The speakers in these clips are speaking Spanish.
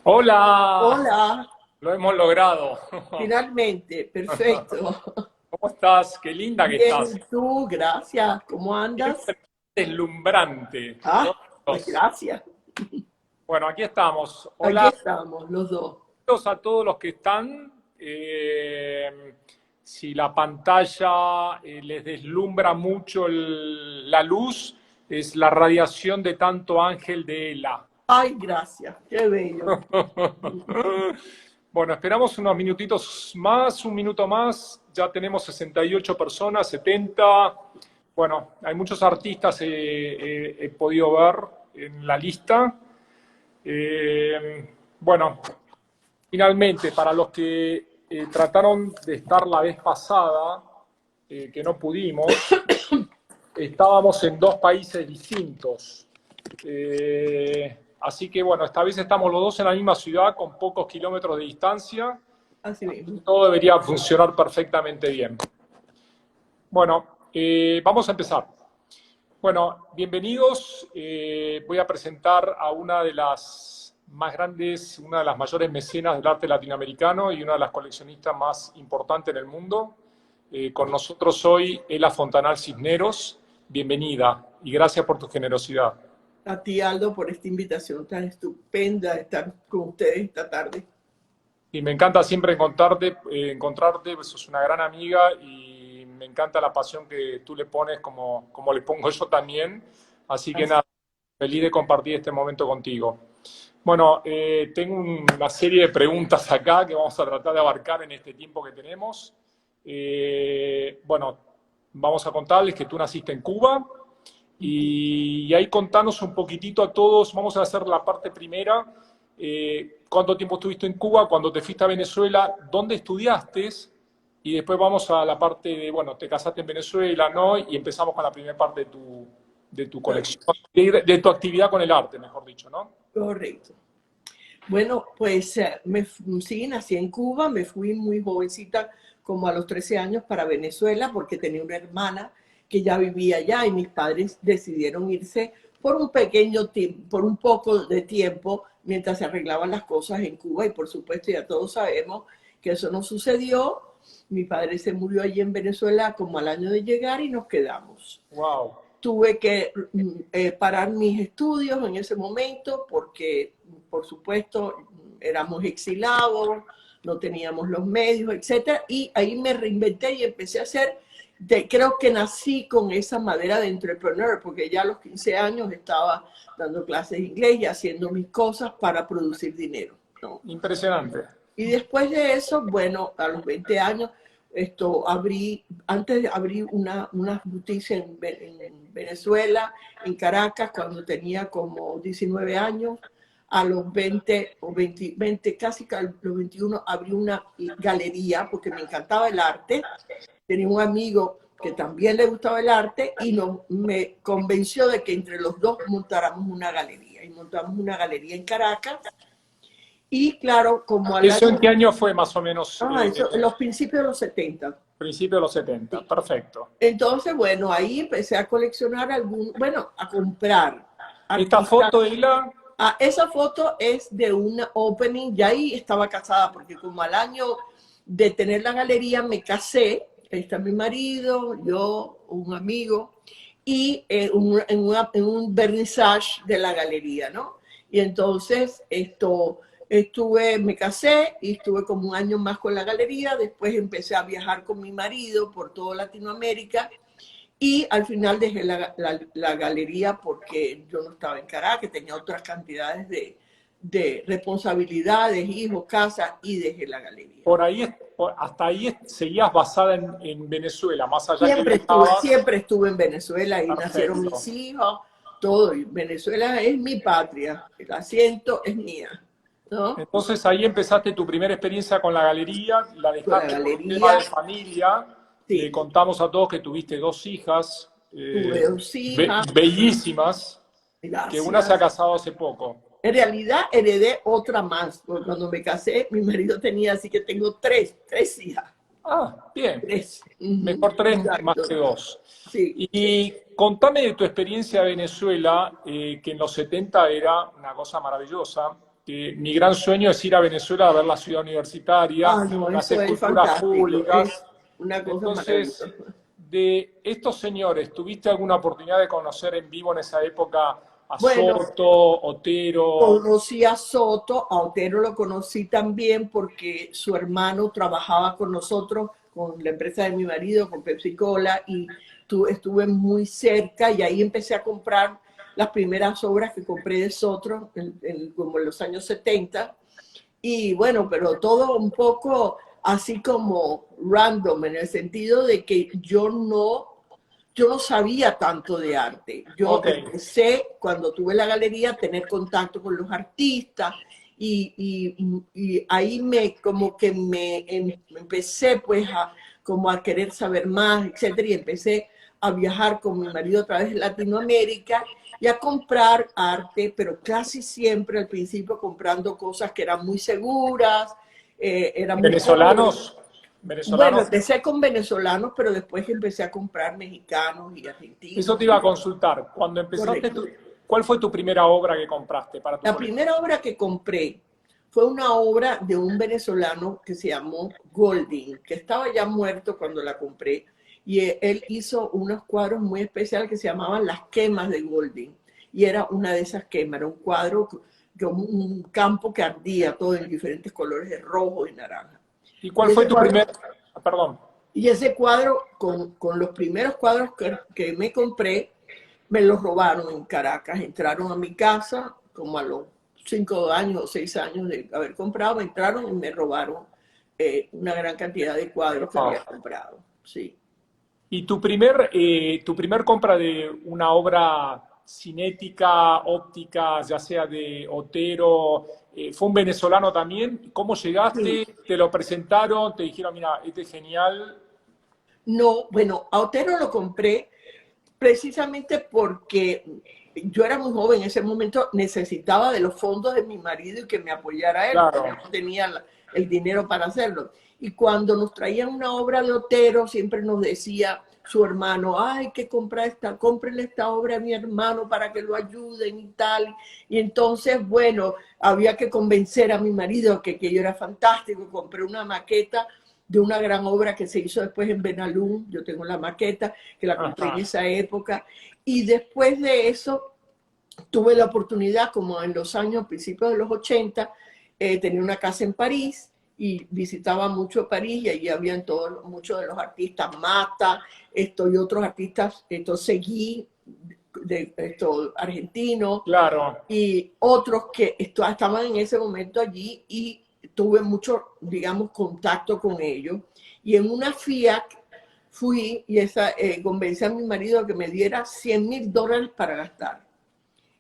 Hola, Hola, lo hemos logrado. finalmente, perfecto. ¿Cómo estás? Qué linda que Bien, estás. ¿y tú? Gracias. ¿Cómo andas? Siempre deslumbrante. Ah, Todos pues los- gracias. Bueno, aquí estamos. Aquí Hola estamos, los dos. a todos los que están. Si la pantalla les deslumbra mucho la luz, es la radiación de tanto ángel de Ela. Ay, gracias, qué bello. Bueno, esperamos unos minutitos más, un minuto más. Ya tenemos 68 personas, 70. Bueno, hay muchos artistas he podido ver en la lista. Bueno, finalmente, para los que trataron de estar la vez pasada, que no pudimos, estábamos en dos países distintos. Así que bueno, esta vez estamos los dos en la misma ciudad con pocos kilómetros de distancia. Así mismo. Todo debería funcionar perfectamente bien. Bueno, vamos a empezar. Bueno, bienvenidos. Voy a presentar a una de las más grandes, una de las mayores mecenas del arte latinoamericano y una de las coleccionistas más importantes en el mundo. Con nosotros hoy Ela Fontanal Cisneros. Bienvenida y gracias por tu generosidad. A ti, Aldo, por esta invitación tan estupenda de estar con ustedes esta tarde. Y me encanta siempre encontrarte, pues sos una gran amiga y me encanta la pasión que tú le pones como le pongo yo también. Así que Así. nada, feliz de compartir este momento contigo. Bueno, tengo una serie de preguntas acá que vamos a tratar de abarcar en este tiempo que tenemos. Bueno, vamos a contarles que tú naciste en Cuba y ahí contanos un poquitito a todos. Vamos a hacer la parte primera. ¿Cuánto tiempo estuviste en Cuba? Cuando te fuiste a Venezuela, ¿dónde estudiaste? Y después vamos a la parte de, bueno, te casaste en Venezuela, ¿no? Y empezamos con la primera parte de tu colección, de tu actividad con el arte, mejor dicho, ¿no? Correcto. Bueno, pues sí, nací en Cuba, me fui muy jovencita, como a los 13 años, para Venezuela, porque tenía una hermana que ya vivía allá y mis padres decidieron irse por un pequeño tiempo, por un poco de tiempo, mientras se arreglaban las cosas en Cuba. Y por supuesto, ya todos sabemos que eso no sucedió. Mi padre se murió allí en Venezuela como al año de llegar y nos quedamos. Wow. Tuve que parar mis estudios en ese momento porque, por supuesto, éramos exilados, no teníamos los medios, etcétera, y ahí me reinventé y empecé a hacer, creo que nací con esa madera de entrepreneur, porque ya a los 15 años estaba dando clases de inglés y haciendo mis cosas para producir dinero, ¿no? Impresionante. Y después de eso, bueno, a los 20 años, antes abrí unas boutiques en Venezuela, en Caracas, cuando tenía como 19 años. A los 20 o 20 casi a los 21, abrí una galería porque me encantaba el arte. Tenía un amigo que también le gustaba el arte y me convenció de que entre los dos montáramos una galería. Y montamos una galería en Caracas. Y claro, como al ¿Eso en año, qué año fue más o menos? eso, en los principios de los 70. Principio de los 70. Sí. Perfecto. Entonces, bueno, ahí empecé a coleccionar bueno, a comprar Esta artistas. foto, Hila, Ah, esa foto es de una opening, ya ahí estaba casada, porque como al año de tener la galería me casé, ahí está mi marido, yo, un amigo, y en un vernissage de la galería, ¿no? Y entonces me casé y estuve como un año más con la galería, después empecé a viajar con mi marido por toda Latinoamérica y al final dejé la galería porque yo no estaba en Caracas, tenía otras cantidades de responsabilidades, hijos, casa, y dejé la galería. por ahí, hasta ahí seguías basada en Venezuela, más allá que viajabas. Siempre estuve en Venezuela, ahí nacieron Perfecto. mis hijos, todo. Y Venezuela es mi patria, el asiento es mía, ¿no? Entonces ahí empezaste tu primera experiencia con la galería, la Con la dejaste por un tema de galería, familia. Le sí, contamos a todos que tuviste dos hijas tuve dos hijas, bellísimas, que una se ha gracias. casado hace poco. En realidad heredé otra más, porque cuando me casé mi marido tenía, así que tengo tres hijas, Ah, bien. tres. Mejor tres más Exacto, que dos. sí. Y contame de tu experiencia en Venezuela, que en los 70 era una cosa maravillosa. mi gran sueño es ir a Venezuela a ver la ciudad universitaria, Ah, no, las eso es esculturas fantástico, es públicas. una cosa Entonces, maravillosa. de estos señores, ¿tuviste alguna oportunidad de conocer en vivo en esa época a Bueno, Soto, Otero? conocí a Soto, a Otero lo conocí también porque su hermano trabajaba con nosotros, con la empresa de mi marido, con Pepsi Cola, y estuve muy cerca y ahí empecé a comprar las primeras obras que compré de Soto, como en los años 70. Y bueno, pero todo un poco así como random, en el sentido de que yo no sabía tanto de arte. Yo Ok, empecé, cuando tuve la galería, a tener contacto con los artistas y ahí como que empecé pues como a querer saber más, etcétera, y empecé a viajar con mi marido a través de Latinoamérica y a comprar arte, pero casi siempre al principio comprando cosas que eran muy seguras, eran muy pobres. venezolanos, Bueno, venezolanos. empecé con venezolanos, pero después empecé a comprar mexicanos y Eso argentinos. te iba a consultar. Cuando empezaste, Correcto. ¿cuál fue tu primera obra que compraste para tu La colección? primera obra que compré fue una obra de un venezolano que se llamó Golding, que estaba ya muerto cuando la compré, y él hizo unos cuadros muy especiales que se llamaban Las Quemas de Golding, y era una de esas quemas, era un cuadro, un campo que ardía todo en diferentes colores de rojo y naranja. ¿Y Y cuál fue ese tu cuadro, primer, perdón, y ese cuadro con los primeros cuadros que me compré, me los robaron en Caracas. Entraron a mi casa como a los 5 años o 6 años de haber comprado, entraron y me robaron una gran cantidad de cuadros que había ah, comprado. Sí. y tu primer compra de una obra cinética, óptica, ya sea de Otero, fue un venezolano también? ¿Cómo Sí. llegaste? ¿Te lo presentaron? ¿Te dijeron, mira, este es genial? No, bueno, a Otero lo compré precisamente porque yo era muy joven en ese momento, necesitaba de los fondos de mi marido y que me apoyara él, porque Claro. yo no tenía el dinero para hacerlo. Y cuando nos traían una obra de Otero, siempre nos decía su hermano, ay, que comprar cómprenle esta obra a mi hermano para que lo ayuden y tal. Y entonces, bueno, había que convencer a mi marido que aquello era fantástico. Compré una maqueta de una gran obra que se hizo después en Benalún. Yo tengo la maqueta, que la compré en Ajá. esa época. Y después de eso, tuve la oportunidad, como en los años, principios de los 80, tenía una casa en París y visitaba mucho París y allí habían muchos de los artistas, Mata, y otros artistas, Seguí, argentinos, Claro. y otros que estaban en ese momento allí y tuve mucho, digamos, contacto con ellos. Y en una Fiat fui y convencí a mi marido a que me diera $100,000 para gastar,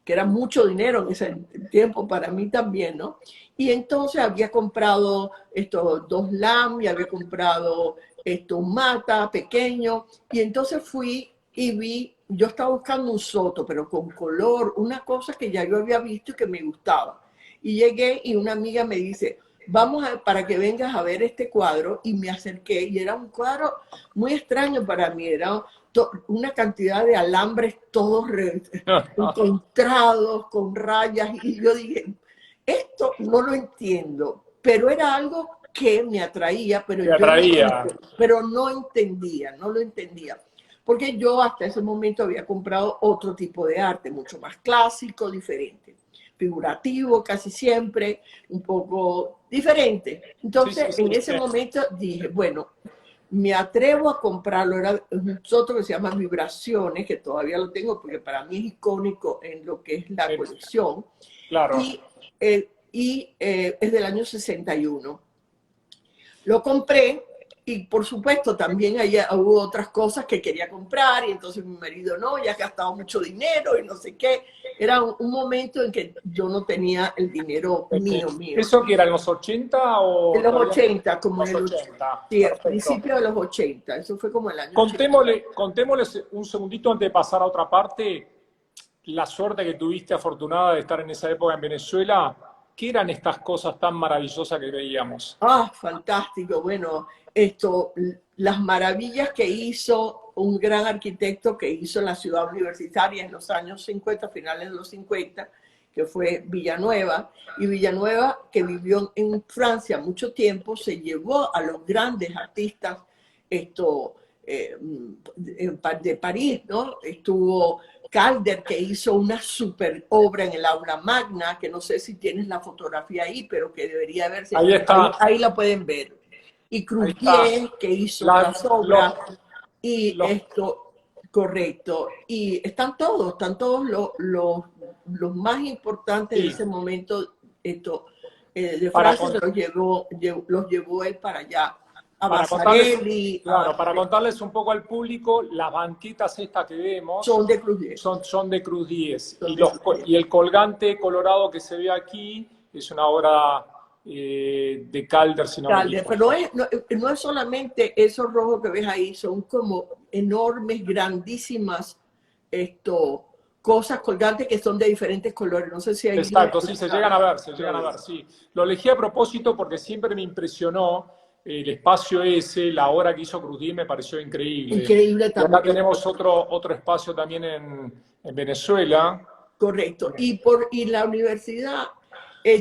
que era mucho dinero en ese tiempo para mí también, ¿no? Y entonces había comprado estos dos LAM y había comprado un Mata pequeño, y entonces fui y vi, yo estaba buscando un Soto, pero con color, una cosa que ya yo había visto y que me gustaba. Y llegué y una amiga me dice, para que vengas a ver este cuadro, y me acerqué y era un cuadro muy extraño para mí, era una cantidad de alambres todos encontrados con rayas, y yo dije, esto no lo entiendo, pero era algo que me atraía, pero Te yo atraía. pero no entendía, no lo entendía, porque yo hasta ese momento había comprado otro tipo de arte, mucho más clásico, diferente, figurativo casi siempre, un poco diferente. Sí, sí, Entonces, sí, en ese sí. momento dije, bueno, me atrevo a comprarlo. Era un Soto que se llama Vibraciones, que todavía lo tengo porque para mí es icónico en lo que es la Eh, colección, Claro. y es del año 61. Lo compré y por supuesto también allá hubo otras cosas que quería comprar, y entonces mi marido, no, ya has gastado mucho dinero y no sé qué. Era un momento en que yo no tenía el dinero mío. ¿Eso que era en los 80 En o los todavía? 80, como en Los el 80. sí, Perfecto. principio de los 80, eso fue como el año 80. Contémosles un segundito antes de pasar a otra parte, la suerte que tuviste afortunada de estar en esa época en Venezuela. ¿Qué eran estas cosas tan maravillosas que veíamos? Ah, fantástico. Bueno, las maravillas que hizo un gran arquitecto que hizo la ciudad universitaria en los años 50, finales de los 50, que fue Villanueva, y Villanueva, que vivió en Francia mucho tiempo, se llevó a los grandes artistas de París, ¿no? Estuvo Calder, que hizo una super obra en el aula magna, que no sé si tienes la fotografía ahí, pero que debería verse, Ahí está, ahí la pueden ver. Y ahí está. Crupier, que hizo La- otras los, obras, y los, correcto. Y están todos los más importantes de sí, ese momento de para, Francia, los llevó él para allá, a para contarles, Vasarely, claro, para contarles un poco al público, las banquetas estas que vemos son de Crupier. son de Cruz 10 Son de Crupier. y el colgante colorado que se ve aquí es una obra de Calder, si no me Calder, equivoco. pero no es solamente esos rojos que ves ahí, son como enormes, grandísimas cosas colgantes que son de diferentes colores. No sé si ahí Exacto, sí, se llegan a ver, se lo llegan a ven. ver, sí. Lo elegí a propósito porque siempre me impresionó el espacio ese, la obra que hizo Cruz 10 me pareció increíble. Increíble Y acá también. tenemos otro espacio también en Venezuela. Correcto. Y la universidad,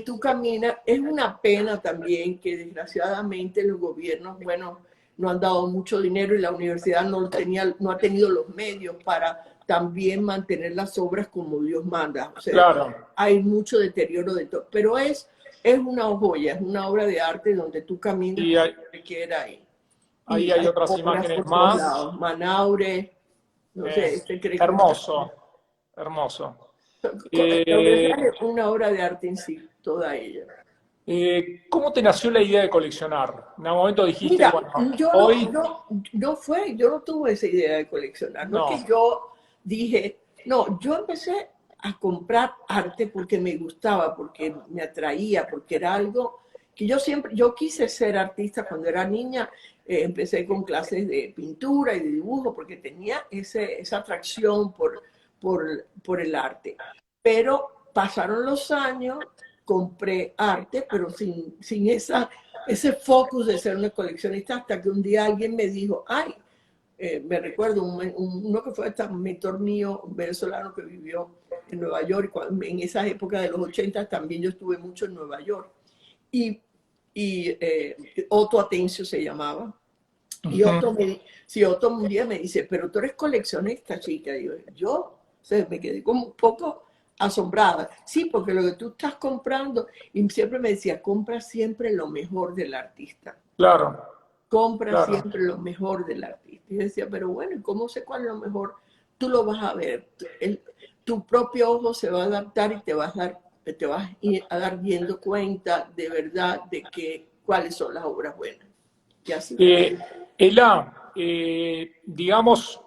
tú caminas, es una pena también que desgraciadamente los gobiernos, bueno, no han dado mucho dinero y la universidad no ha tenido los medios para también mantener las obras como Dios manda. O sea, Claro, hay mucho deterioro de todo, pero es una joya, es una obra de arte donde tú caminas y por donde quiera ahí y hay hay otras obras imágenes por todos más. lados. Manaure, no sé, cree que Hermoso, hermoso. la Eh, universidad es una obra de arte en sí, toda ella. ¿Cómo te nació la idea de coleccionar? En algún momento dijiste, Mira, bueno, hoy yo no tuve esa idea de coleccionar. No es no, que yo dije, no, yo empecé a comprar arte porque me gustaba, porque me atraía, porque era algo que yo quise ser artista cuando era niña. Empecé con clases de pintura y de dibujo porque tenía esa atracción por el arte. Pero pasaron los años, compré arte, pero sin ese focus de ser una coleccionista, hasta que un día alguien me dijo, ay, me recuerdo, uno que fue hasta un mentor mío, un venezolano que vivió en Nueva York, en esa época de los 80 también yo estuve mucho en Nueva York, y, y Otto Atencio se llamaba, y Otto un día me dice, pero tú eres coleccionista, chica. Y yo, o sea, me quedé como un poco asombrada. Sí, porque lo que tú estás comprando, y siempre me decía, compra siempre lo mejor del artista. claro, Compra claro. siempre lo mejor del artista. Y yo decía, pero bueno, ¿y cómo sé cuál es lo mejor? Tú lo vas a ver. Tu propio ojo se va a adaptar y te vas a dar viendo cuenta de verdad de cuáles son las obras buenas. Y así fue. Ela, digamos,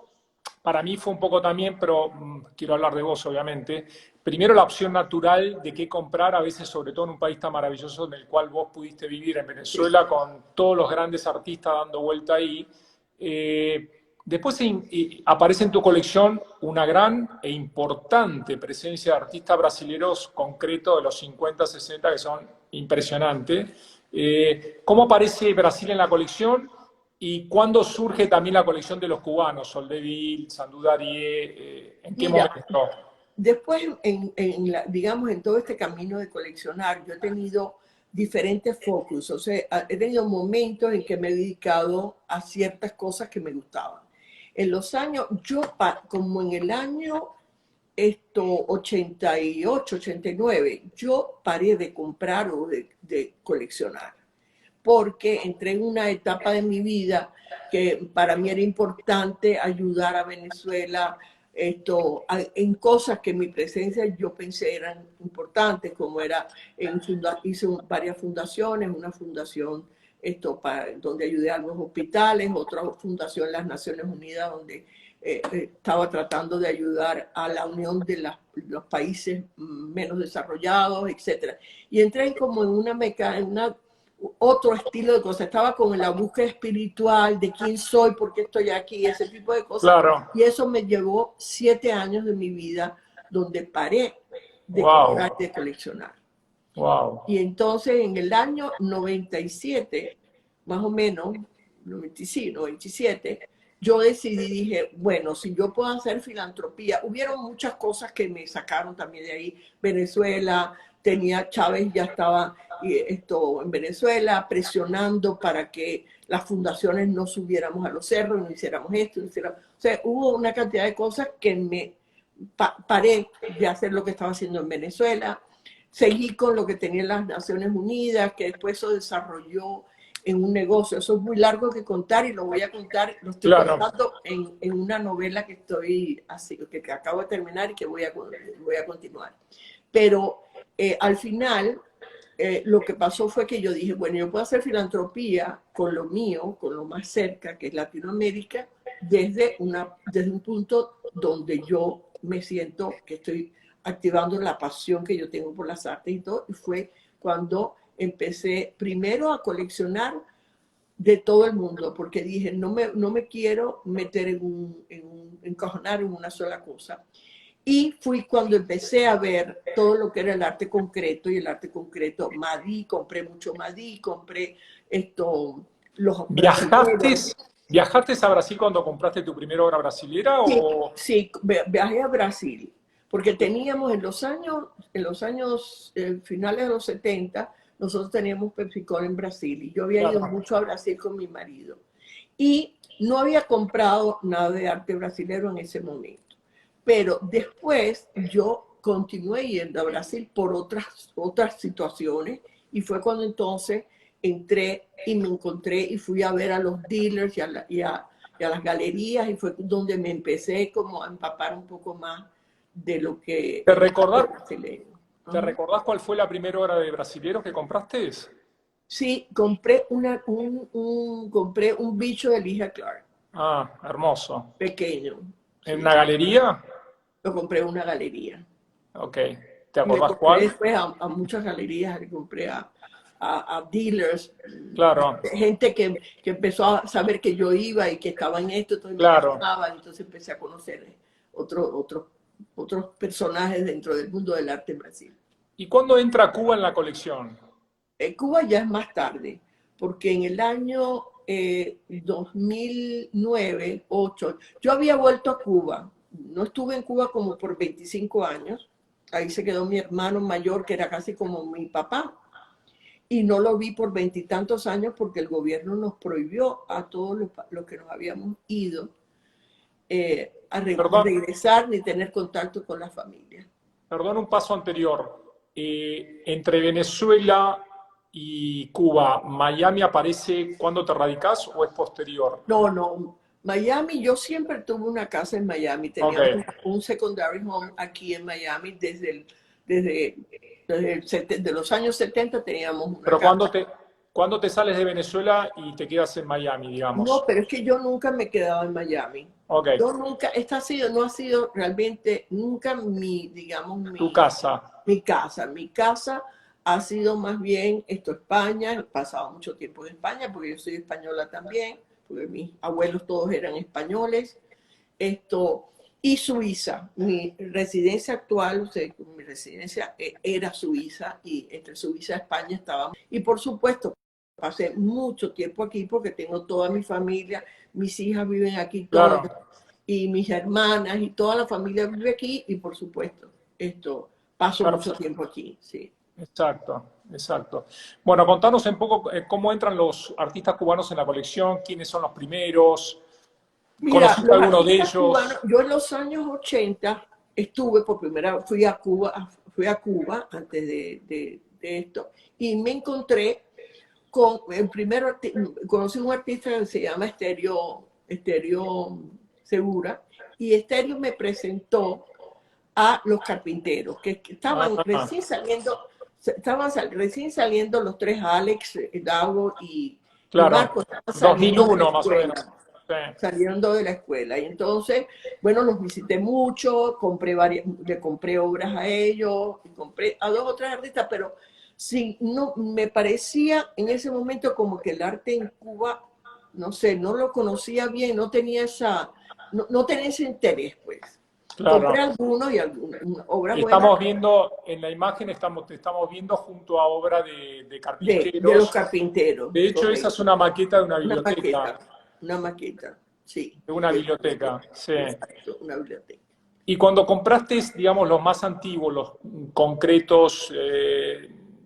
para mí fue un poco también, pero quiero hablar de vos, obviamente. Primero, la opción natural de qué comprar, a veces, sobre todo en un país tan maravilloso en el cual vos pudiste vivir, en Sí. Venezuela, con todos los grandes artistas dando vuelta ahí. Después aparece en tu colección una gran e importante presencia de artistas brasileños concretos de los 50, 60, que son impresionantes. ¿Cómo aparece Brasil en la colección? ¿Y cuándo surge también la colección de los cubanos? Soldeville, Sandú Darie, ¿en qué Mira, momento? después, digamos, en todo este camino de coleccionar, yo he tenido diferentes focus, o sea, he tenido momentos en que me he dedicado a ciertas cosas que me gustaban. En los años, como en el año 88, 89, yo paré de comprar o de coleccionar, porque entré en una etapa de mi vida que para mí era importante ayudar a Venezuela en cosas que en mi presencia yo pensé eran importantes, como era, hice varias fundaciones, una fundación donde ayudé a los hospitales, otra fundación en las Naciones Unidas donde estaba tratando de ayudar a la unión de los países menos desarrollados, etcétera. Y entré como en una otro estilo de cosas. Estaba con la búsqueda espiritual de quién soy, por qué estoy aquí, ese tipo de cosas. Claro, Y eso me llevó 7 años de mi vida donde paré de comprar wow, y de coleccionar. wow. Y entonces en el año 97, más o menos, 97, yo decidí, dije, bueno, si yo puedo hacer filantropía, hubieron muchas cosas que me sacaron también de ahí. Venezuela, tenía Chávez, ya estaba en Venezuela presionando para que las fundaciones no subiéramos a los cerros, no hiciéramos esto, no hiciéramos, o sea, hubo una cantidad de cosas que me paré de hacer lo que estaba haciendo en Venezuela, seguí con lo que tenía las Naciones Unidas, que después eso desarrolló en un negocio. Eso es muy largo que contar y lo voy a contar, lo estoy Claro. contando en una novela que estoy así, que acabo de terminar y que voy a continuar. Pero al final lo que pasó fue que yo dije, bueno, yo puedo hacer filantropía con lo mío, con lo más cerca, que es Latinoamérica, desde un punto donde yo me siento que estoy activando la pasión que yo tengo por las artes y todo, y fue cuando empecé primero a coleccionar de todo el mundo, porque dije, no me quiero meter encajonar en una sola cosa. Y fui cuando empecé a ver todo lo que era el arte concreto, y el arte concreto, Madí, compré mucho Madí, compré los ¿Viajaste, brasileños. viajaste a Brasil cuando compraste tu primera obra brasilera Sí, o...? sí, viajé a Brasil, porque teníamos en los años finales de los 70, nosotros teníamos PepsiCo en Brasil, y yo había ido Claro. mucho a Brasil con mi marido. Y no había comprado nada de arte brasilero en ese momento. Pero después yo continué yendo a Brasil por otras situaciones, y fue cuando entonces entré y me encontré y fui a ver a los dealers y a las galerías, y fue donde me empecé como a empapar un poco más de lo que ¿Te es el arte recordás, brasileño. te Ajá. recordás cuál fue la primera obra de brasileros que compraste? Sí, compré compré un bicho de Ligia Clark, Ah, hermoso. pequeño, ¿En sí, una galería? lo compré en una galería. Ok. ¿Te Y le acordás compré cuál? después a muchas galerías, le compré a dealers, Claro, gente que empezó a saber que yo iba y que estaba en esto, entonces me claro. llamaban, entonces empecé a conocer otros personajes dentro del mundo del arte en Brasil. ¿Y cuándo entra Cuba en la colección? Cuba ya es más tarde, porque en el año 2009, 2008, yo había vuelto a Cuba. No estuve en Cuba como por 25 años. Ahí se quedó mi hermano mayor, que era casi como mi papá. Y no lo vi por veintitantos años porque el gobierno nos prohibió a todos los que nos habíamos ido Perdón, regresar ni tener contacto con la familia. perdón, un paso anterior. Entre Venezuela y Cuba, ¿Miami aparece cuando te radicás o es posterior? No, no. Miami, yo siempre tuve una casa en Miami. Ok. Teníamos un secondary home aquí en Miami de los años 70 teníamos una Pero casa. ¿cuándo te sales de Venezuela y te quedas en Miami, No, digamos? pero es que yo nunca me he quedado en Miami. Ok. Yo nunca, no ha sido realmente nunca digamos, Tu casa. mi casa. Mi casa ha sido más bien España. He pasado mucho tiempo en España porque yo soy española también, porque mis abuelos todos eran españoles. Esto, y Suiza. Mi residencia actual, o sea, mi residencia era Suiza, y entre Suiza y España estábamos. Y por supuesto, pasé mucho tiempo aquí porque tengo toda mi familia, mis hijas viven aquí todas, Claro, y mis hermanas y toda la familia vive aquí, y por supuesto, paso mucho perfecto. tiempo aquí, sí. Exacto, exacto. Bueno, contanos un poco cómo entran los artistas cubanos en la colección, quiénes son los primeros, Mira, ¿conociste a los alguno de artistas cubanos, ellos? yo en los años 80 estuve por primera vez, fui a Cuba antes de esto, y me encontré con el primero, conocí un artista que se llama Estéreo Segura, y Estéreo me presentó a los carpinteros, que estaban Ah, recién saliendo los tres, Alex, Dago y claro, Marco, estaban saliendo de la 2001 más o menos. escuela, Sí, saliendo de la escuela. Y entonces, bueno, los visité mucho, le compré obras a ellos, y compré a dos o tres artistas, pero sí, no, me parecía en ese momento como que el arte en Cuba, no sé, no lo conocía bien, no tenía ese interés, pues. claro. Compré algunos y algunas obras buenas Estamos viendo, en la imagen te estamos viendo junto a obra de de los carpinteros. carpinteros, De hecho, esa es correcto. una maqueta de una Una biblioteca. maqueta, una maqueta. sí. de una biblioteca, sí. Exacto, una biblioteca. Y cuando compraste, digamos, los más antiguos, los concretos,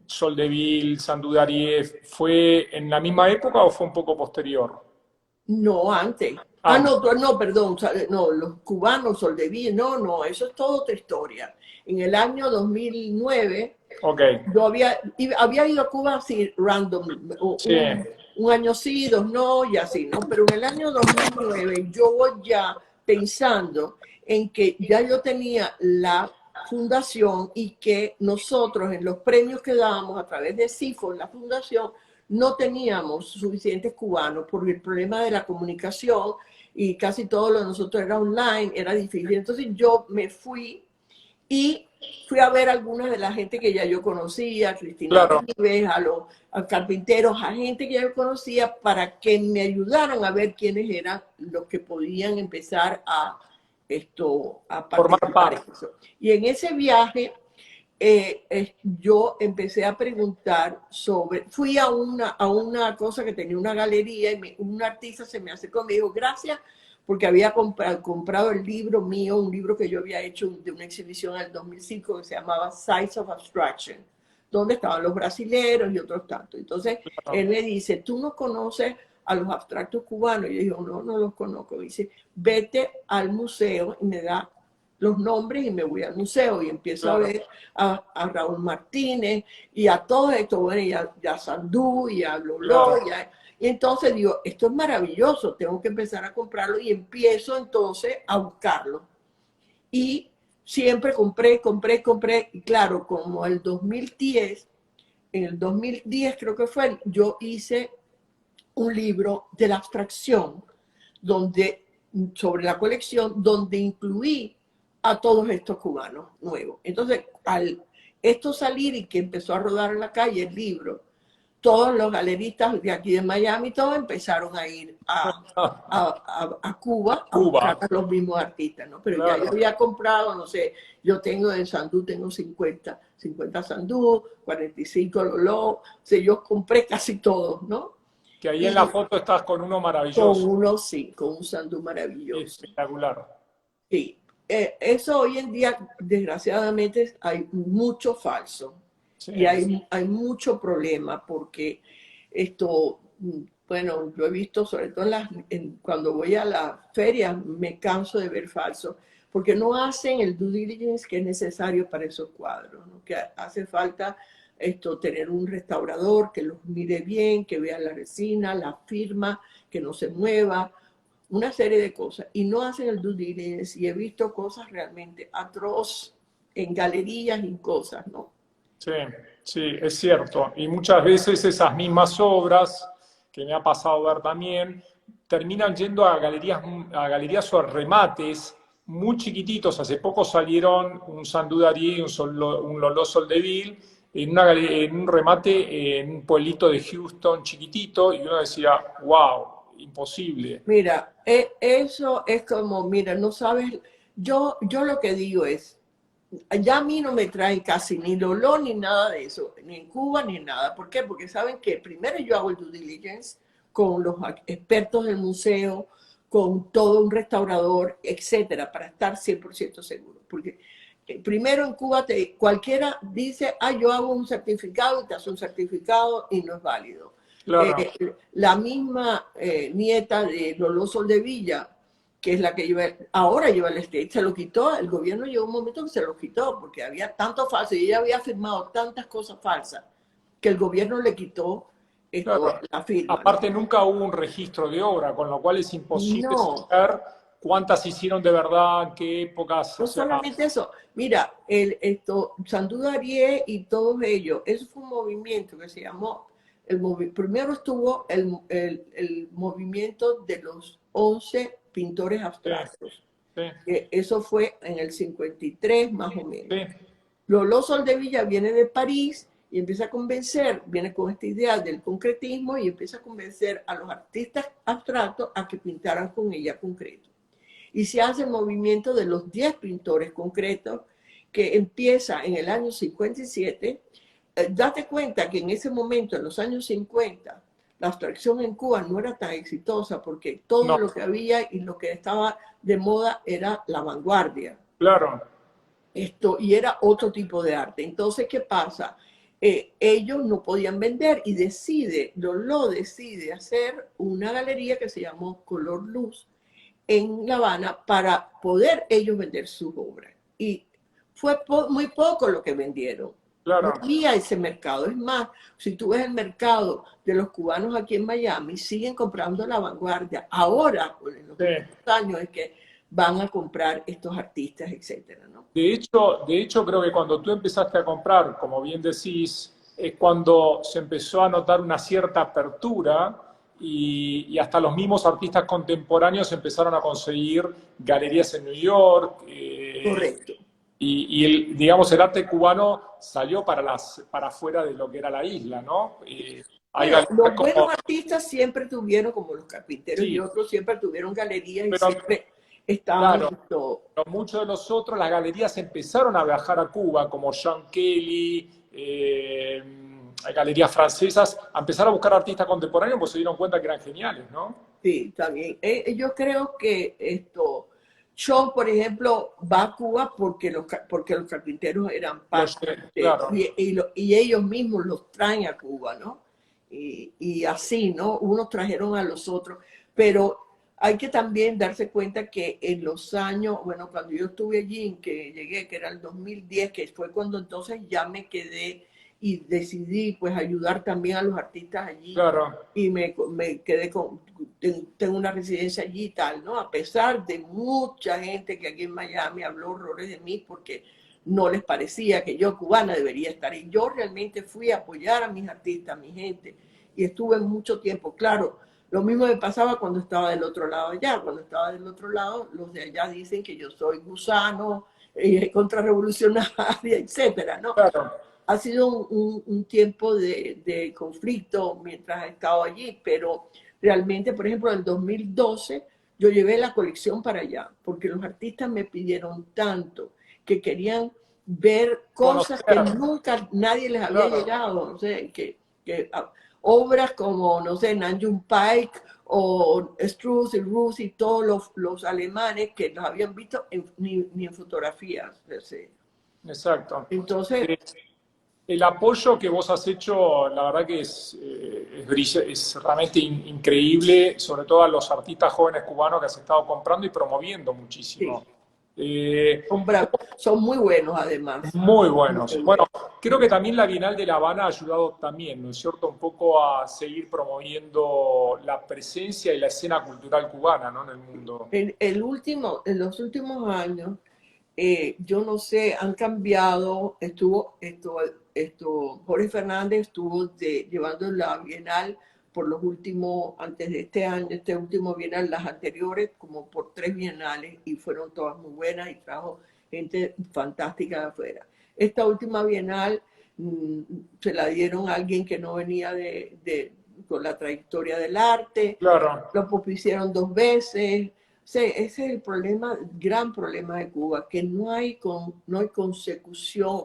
Soldeville, Sandudariev, ¿fue en la misma época o fue un poco posterior? No, antes. Ah, Antes, no, perdón, no, los cubanos, Soldevilla, no, eso es toda otra historia. En el año 2009, ok, yo había ido a Cuba así, random, sí, un año sí, dos no, y así, ¿no? Pero en el año 2009, yo voy ya pensando en que ya yo tenía la fundación y que nosotros en los premios que dábamos a través de CIFO, en la fundación, no teníamos suficientes cubanos por el problema de la comunicación y casi todo lo de nosotros era online, era difícil. Entonces yo me fui y fui a ver algunas de la gente que ya yo conocía, Cristina claro, Vives, a carpinteros, a gente que ya yo conocía, para que me ayudaran a ver quiénes eran los que podían empezar a formar participar en parte, eso. Y en ese viaje yo empecé a preguntar fui a una cosa que tenía una galería y un artista se me acercó y me dijo, gracias, porque había comprado el libro mío, un libro que yo había hecho de una exhibición en el 2005 que se llamaba Size of Abstraction, donde estaban los brasileros y otros tantos. Entonces, él claro, me dice, ¿tú no conoces a los abstractos cubanos? Y yo digo, no los conozco. Dice, vete al museo y me da los nombres y me voy al museo y empiezo a claro, ver a Raúl Martínez y a todo esto, bueno, y a Sandú y a Lolo, claro. y entonces digo, esto es maravilloso, tengo que empezar a comprarlo y empiezo entonces a buscarlo. Y siempre compré, y claro, como en el 2010 creo que fue, yo hice un libro de la abstracción donde, sobre la colección, donde incluí a todos estos cubanos nuevos. Entonces, al esto salir y que empezó a rodar en la calle el libro, todos los galeristas de aquí de Miami, todos empezaron a ir a Cuba a buscar Cuba, a los mismos artistas, ¿no? Pero ya yo claro. había comprado, no sé, yo tengo de Sandú, tengo 50 Sandú, 45 Lolo, o sea, yo compré casi todos, ¿no? Que ahí en la Y foto estás con uno con maravilloso, uno sí, con un Sandú maravilloso. espectacular. Sí, eso hoy en día, desgraciadamente, hay mucho falso Sí, y hay mucho problema porque esto, bueno, yo he visto, sobre todo cuando voy a las ferias, me canso de ver falso, porque no hacen el due diligence que es necesario para esos cuadros, ¿no? Que hace falta tener un restaurador que los mire bien, que vea la resina, la firma, que no se mueva, una serie de cosas, y no hacen el due diligence, y he visto cosas realmente atroz en galerías y cosas, ¿no? sí, sí, es cierto. Y muchas veces esas mismas obras, que me ha pasado ver también, terminan yendo a galerías o a remates muy chiquititos. Hace poco salieron un Sandú Darí, un Lolo Soldeville, en un remate en un pueblito de Houston chiquitito, y uno decía, wow, imposible. Mira, eso es como, mira, no sabes, yo lo que digo es, ya a mí no me traen casi ni Lolo ni nada de eso, ni en Cuba ni nada. ¿Por qué? Porque saben que primero yo hago el due diligence con los expertos del museo, con todo un restaurador, etcétera, para estar 100% seguro. Porque primero en Cuba cualquiera dice, yo hago un certificado y te hace un certificado y no es válido. Claro, La misma nieta de Lolo Soldevilla, que es la que ahora lleva el state, se lo quitó, el gobierno llegó un momento que se lo quitó, porque había tanto falso, y ella había firmado tantas cosas falsas, que el gobierno le quitó claro. la firma, ¿no? Aparte, nunca hubo un registro de obra, con lo cual es imposible No, saber cuántas hicieron de verdad, en qué épocas. O no sea, solamente eso, mira, Sandú Darie y todos ellos, eso fue un movimiento que se llamó, primero estuvo el movimiento de los 11 pintores sí, abstractos. sí, Eso fue en el 53 más o menos. sí, Lolo Soldevilla viene de París y empieza a convencer, viene con esta idea del concretismo y empieza a convencer a los artistas abstractos a que pintaran con ella concreto. Y se hace el movimiento de los 10 pintores concretos que empieza en el año 57. Date cuenta que en ese momento, en los años 50, la abstracción en Cuba no era tan exitosa porque todo No, lo que había y lo que estaba de moda era la vanguardia. claro, Y era otro tipo de arte. Entonces, ¿qué pasa? Ellos no podían vender y lo decide hacer una galería que se llamó Color Luz en La Habana para poder ellos vender sus obras. Y fue muy poco lo que vendieron. No claro. había ese mercado. Es más, si tú ves el mercado de los cubanos aquí en Miami, siguen comprando la vanguardia. Ahora, en los Sí. últimos años, es que van a comprar estos artistas, etcétera, ¿no? De hecho, creo que cuando tú empezaste a comprar, como bien decís, es cuando se empezó a notar una cierta apertura y hasta los mismos artistas contemporáneos empezaron a conseguir galerías en New York, Correcto. digamos, el arte cubano salió para afuera de lo que era la isla, ¿no? Hay Bueno, galerías los buenos como, artistas siempre tuvieron, como los carpinteros y sí, otros, siempre tuvieron galerías y pero siempre estaban claro, pero muchos de los otros, las galerías empezaron a viajar a Cuba, como Jean Kelly, galerías francesas, a empezar a buscar artistas contemporáneos, pues se dieron cuenta que eran geniales, ¿no? sí, también. Yo creo que Shaw, por ejemplo, va a Cuba porque los carpinteros eran parte Claro, y ellos mismos los traen a Cuba, ¿no? Y así, ¿no? Unos trajeron a los otros, pero hay que también darse cuenta que en los años, bueno, cuando yo estuve allí, que llegué, que era el 2010, que fue cuando entonces ya me quedé y decidí pues ayudar también a los artistas allí claro, y me quedé tengo una residencia allí y tal, ¿no? A pesar de mucha gente que aquí en Miami habló horrores de mí porque no les parecía que yo cubana debería estar. Y yo realmente fui a apoyar a mis artistas, a mi gente, y estuve mucho tiempo. Claro, lo mismo me pasaba cuando estaba del otro lado allá. Cuando estaba del otro lado, los de allá dicen que yo soy gusano, contrarrevolucionaria, etcétera, ¿no? claro. Ha sido un tiempo de conflicto mientras he estado allí, pero realmente, por ejemplo, en el 2012 yo llevé la colección para allá, porque los artistas me pidieron tanto que querían ver cosas que Conocer, nunca nadie les había claro. llegado, no sé, obras como, no sé, Nanjum Pike o Struss y Rus y todos los alemanes que los habían visto ni en fotografías. Exacto. Entonces, El apoyo que vos has hecho, la verdad que es realmente increíble, sobre todo a los artistas jóvenes cubanos que has estado comprando y promoviendo muchísimo. sí. Eh, Son muy buenos además. Muy Muy buenos. Bueno, buenos. creo que también la Bienal de La Habana ha ayudado también, ¿no es cierto?, un poco a seguir promoviendo la presencia y la escena cultural cubana, ¿no?, en el mundo. En los últimos años, yo no sé, han cambiado, Jorge Fernández estuvo llevando la Bienal por los últimos, antes de este año, este último Bienal, las anteriores, como por 3 bienales, y fueron todas muy buenas y trajo gente fantástica de afuera. Esta última Bienal mmm, se la dieron a alguien que no venía con la trayectoria del arte, Claro. lo propusieron 2 veces. Sí, ese es el problema, gran problema de Cuba, que no hay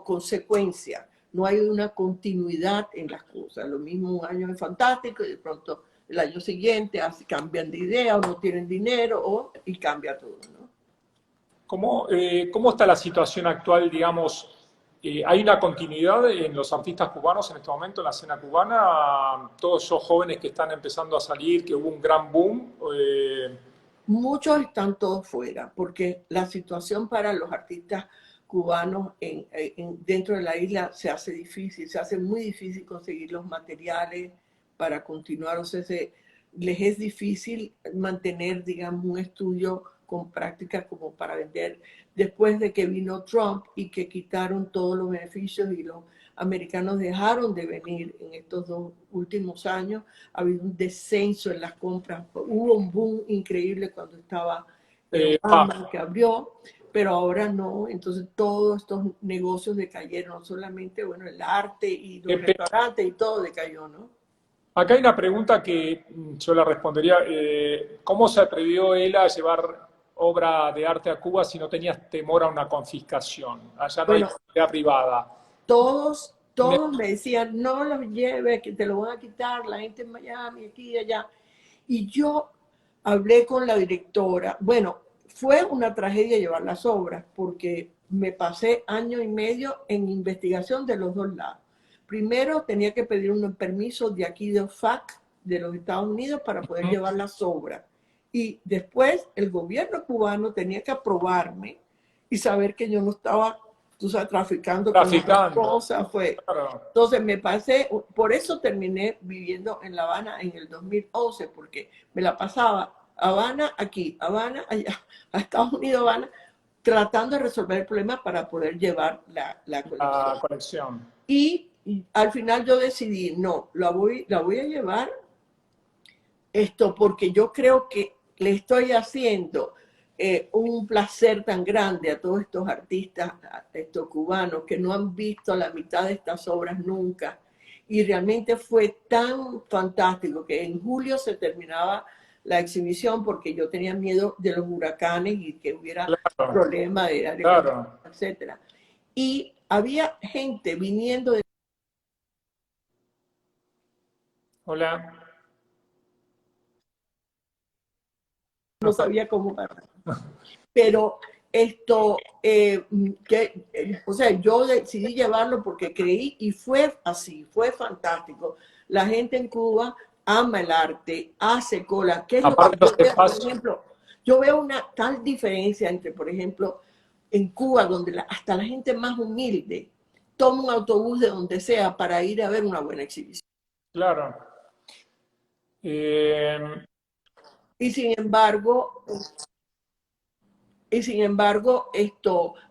consecuencia, no hay una continuidad en las cosas. Lo mismo un año es fantástico y de pronto el año siguiente cambian de idea o no tienen dinero y cambia todo, ¿no? ¿Cómo está la situación actual, digamos? ¿Hay una continuidad en los artistas cubanos en este momento, en la escena cubana? Todos esos jóvenes que están empezando a salir, que hubo un gran boom. Muchos están todos fuera, porque la situación para los artistas cubanos dentro de la isla se hace difícil, se hace muy difícil conseguir los materiales para continuar, o sea, les es difícil mantener, digamos, un estudio con prácticas como para vender después de que vino Trump y que quitaron todos los beneficios y los americanos dejaron de venir en estos 2 últimos años. Ha habido un descenso en las compras, hubo un boom increíble cuando estaba Obama que abrió, pero ahora no, entonces todos estos negocios decayeron, no solamente, bueno, el arte y los restaurantes y todo decayó, ¿no? Acá hay una pregunta que yo la respondería. ¿Cómo se atrevió él a llevar obra de arte a Cuba si no tenías temor a una confiscación? Allá no hay Bueno, propiedad privada. todos Todos me decían, no los lleves, que te lo van a quitar, la gente en Miami, aquí y allá. Y yo hablé con la directora. Bueno, fue una tragedia llevar las obras, porque me pasé año y medio en investigación de los dos lados. Primero tenía que pedir un permiso de aquí de OFAC, de los Estados Unidos, para poder llevar las obras. Y después el gobierno cubano tenía que aprobarme y saber que yo no estaba, tú sabes, traficando con otras cosas. Claro. Entonces me pasé, por eso terminé viviendo en La Habana en el 2011, porque me la pasaba Habana aquí, Habana allá, a Estados Unidos, Habana, tratando de resolver el problema para poder llevar la colección. Y al final yo decidí, no, la voy a llevar porque yo creo que le estoy haciendo un placer tan grande a todos estos artistas, a estos cubanos que no han visto la mitad de estas obras nunca. Y realmente fue tan fantástico que en julio se terminaba la exhibición porque yo tenía miedo de los huracanes y que hubiera problemas de área, etcétera. Y había gente viniendo de... Hola. No sabía cómo parar. Pero o sea, yo decidí llevarlo porque creí y fue así, fue fantástico. La gente en Cuba ama el arte, hace cola. ¿Qué es lo que yo veo, por ejemplo? Yo veo una tal diferencia entre, por ejemplo, en Cuba, donde hasta la gente más humilde toma un autobús de donde sea para ir a ver una buena exhibición. Claro. Y sin embargo,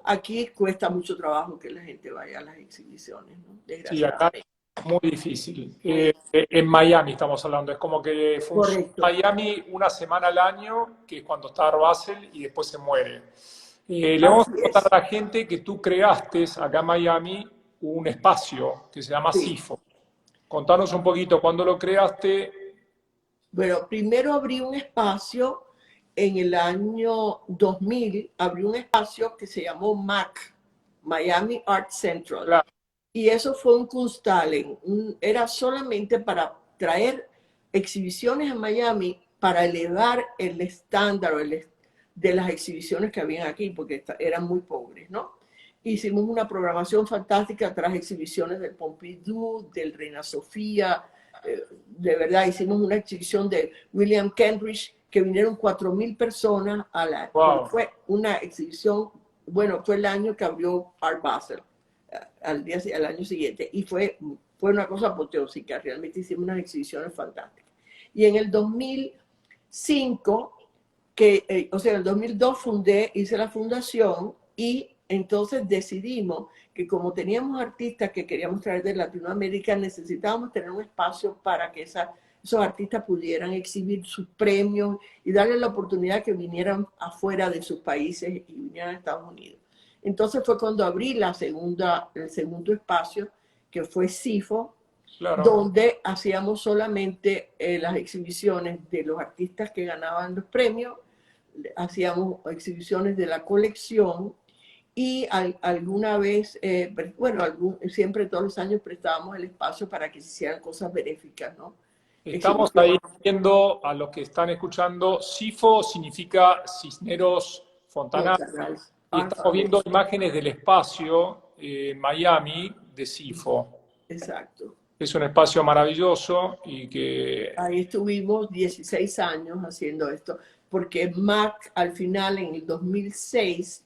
aquí cuesta mucho trabajo que la gente vaya a las exhibiciones, ¿no? Sí, acá es muy difícil. En Miami estamos hablando, es como que funciona en Miami una semana al año, que es cuando está Russell y después se muere. Le vamos a contar a la gente que tú creaste acá en Miami un espacio que se llama CIFO. Contanos un poquito, ¿cuándo lo creaste? Bueno, primero abrí un espacio en el año 2000, abrí un espacio que se llamó MAC, Miami Art Central. Claro. Y eso fue un Kunsthallen, era solamente para traer exhibiciones a Miami para elevar el estándar de las exhibiciones que habían aquí, porque eran muy pobres, ¿no? Hicimos una programación fantástica tras exhibiciones del Pompidou, del Reina Sofía. De verdad, hicimos una exhibición de William Kentridge, que vinieron 4.000 personas a la... Wow. Fue una exhibición, bueno, fue el año que abrió Art Basel, al año siguiente, y fue una cosa apoteósica, realmente hicimos unas exhibiciones fantásticas. Y en el 2005, o sea, en el 2002 hice la fundación y entonces decidimos que como teníamos artistas que queríamos traer de Latinoamérica, necesitábamos tener un espacio para que esos artistas pudieran exhibir sus premios y darles la oportunidad que vinieran afuera de sus países y vinieran a Estados Unidos. Entonces fue cuando abrí el segundo espacio, que fue CIFO, claro, donde hacíamos solamente las exhibiciones de los artistas que ganaban los premios, hacíamos exhibiciones de la colección y alguna vez, bueno, siempre todos los años prestábamos el espacio para que se hicieran cosas benéficas, ¿no? Estamos ahí viendo a los que están escuchando, CIFO significa Cisneros Fontanal, y estamos viendo imágenes del espacio Miami de CIFO. Exacto. Es un espacio maravilloso y que... Ahí estuvimos 16 años haciendo esto, porque MAC al final en el 2006,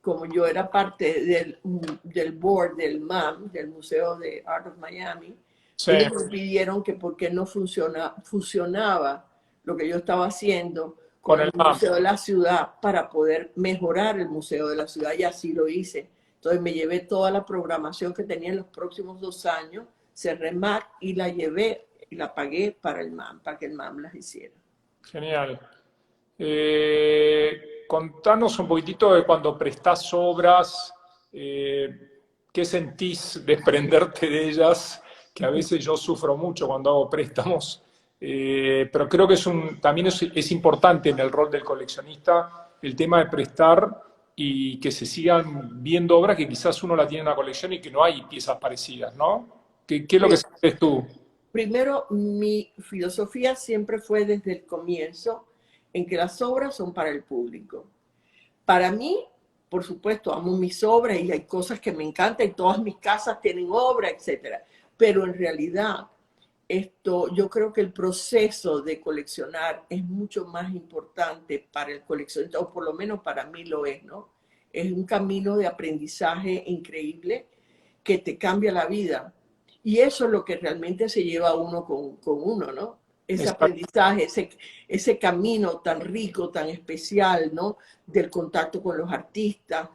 como yo era parte del board del MAM, del Museo de Art of Miami, sí, ellos me pidieron que por qué no fusionaba lo que yo estaba haciendo con el Museo de la Ciudad para poder mejorar el Museo de la Ciudad, y así lo hice. Entonces me llevé toda la programación que tenía en los próximos 2 años, cerré MAC y la llevé y la pagué para el MAM, para que el MAM las hiciera. Genial. Contanos un poquitito de cuando prestás obras, ¿qué sentís desprenderte de ellas? Que a veces yo sufro mucho cuando hago préstamos, pero creo que también es importante en el rol del coleccionista el tema de prestar y que se sigan viendo obras que quizás uno la tiene en una colección y que no hay piezas parecidas, ¿no? ¿Qué es lo que sientes tú? Primero, mi filosofía siempre fue desde el comienzo en que las obras son para el público. Para mí, por supuesto, amo mis obras y hay cosas que me encantan y todas mis casas tienen obra, etcétera. Pero en realidad, yo creo que el proceso de coleccionar es mucho más importante para el coleccionista, o por lo menos para mí lo es, ¿no? Es un camino de aprendizaje increíble que te cambia la vida. Y eso es lo que realmente se lleva uno con uno, ¿no? Ese Exacto. aprendizaje, ese camino tan rico, tan especial, ¿no? Del contacto con los artistas,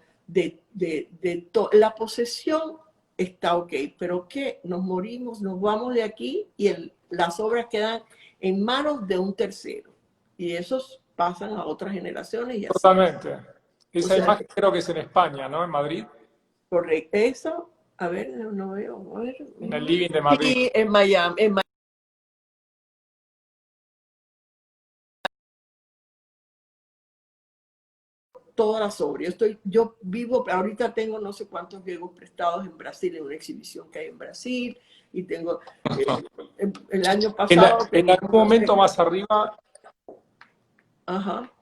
la posesión está ok, pero que nos morimos, nos vamos de aquí y las obras quedan en manos de un tercero. Y esos pasan a otras generaciones y así. Totalmente. O Esa sea, imagen creo que es en España, ¿no? En Madrid, correcto. Eso, a ver, no veo, a ver. en el living de Madrid. Sí, en Miami, todas las obras. Yo vivo, ahorita tengo no sé cuántos griegos prestados en Brasil, en una exhibición que hay en Brasil, y tengo, el año pasado En teníamos, algún no sé, momento más arriba, ajá.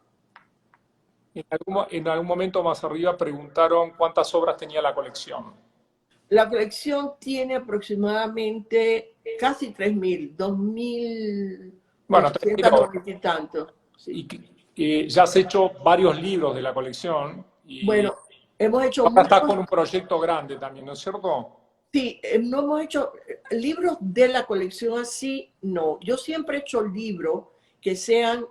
en algún momento más arriba preguntaron cuántas obras tenía la colección. La colección tiene aproximadamente casi 3.000, Bueno, 3.000 obras. 2.890 y tanto. Sí. Y ya has hecho varios libros de la colección y Bueno, hemos hecho ahora estás muchos. con un proyecto grande también, ¿no es cierto? Sí, no hemos hecho libros de la colección así, no. Yo siempre he hecho libros que sean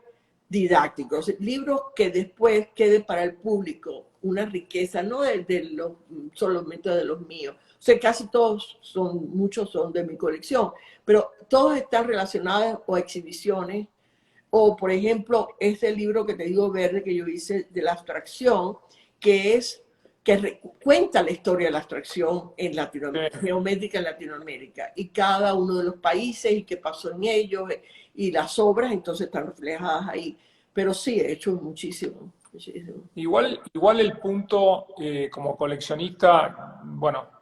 didácticos, libros que después quede para el público una riqueza, no de los solamente de los míos. O sea, casi todos son, muchos son de mi colección, pero todos están relacionados o a exhibiciones, o por ejemplo, este libro que te digo verde que yo hice de la abstracción, que es cuenta la historia de la abstracción en Latinoamérica, geométrica en Latinoamérica, y cada uno de los países y qué pasó en ellos, y las obras entonces están reflejadas ahí. Pero sí, he hecho muchísimo, muchísimo. Igual el punto como coleccionista, bueno,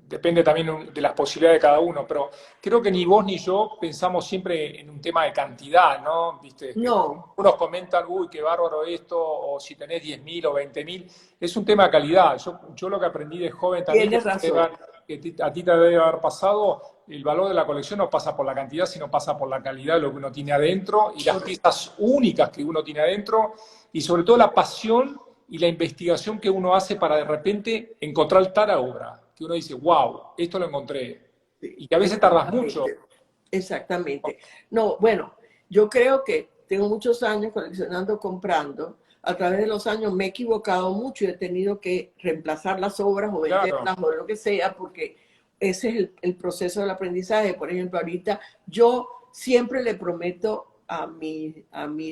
depende también de las posibilidades de cada uno, pero creo que ni vos ni yo pensamos siempre en un tema de cantidad, ¿no? Viste, que No, unos comentan, uy, qué bárbaro esto, o si tenés 10.000 o 20.000, es un tema de calidad. Yo lo que aprendí de joven también, tienes razón. que a ti te debe haber pasado, el valor de la colección no pasa por la cantidad, sino pasa por la calidad de lo que uno tiene adentro y las piezas únicas que uno tiene adentro y sobre todo la pasión y la investigación que uno hace para de repente encontrar tal obra, que uno dice, wow, esto lo encontré. Sí, Y que a veces tardas mucho. exactamente. Exactamente. No, bueno, yo creo que tengo muchos años coleccionando, comprando. A través de los años me he equivocado mucho y he tenido que reemplazar las obras o Claro, venderlas o lo que sea, porque ese es el proceso del aprendizaje. Por ejemplo, ahorita yo siempre le prometo a mi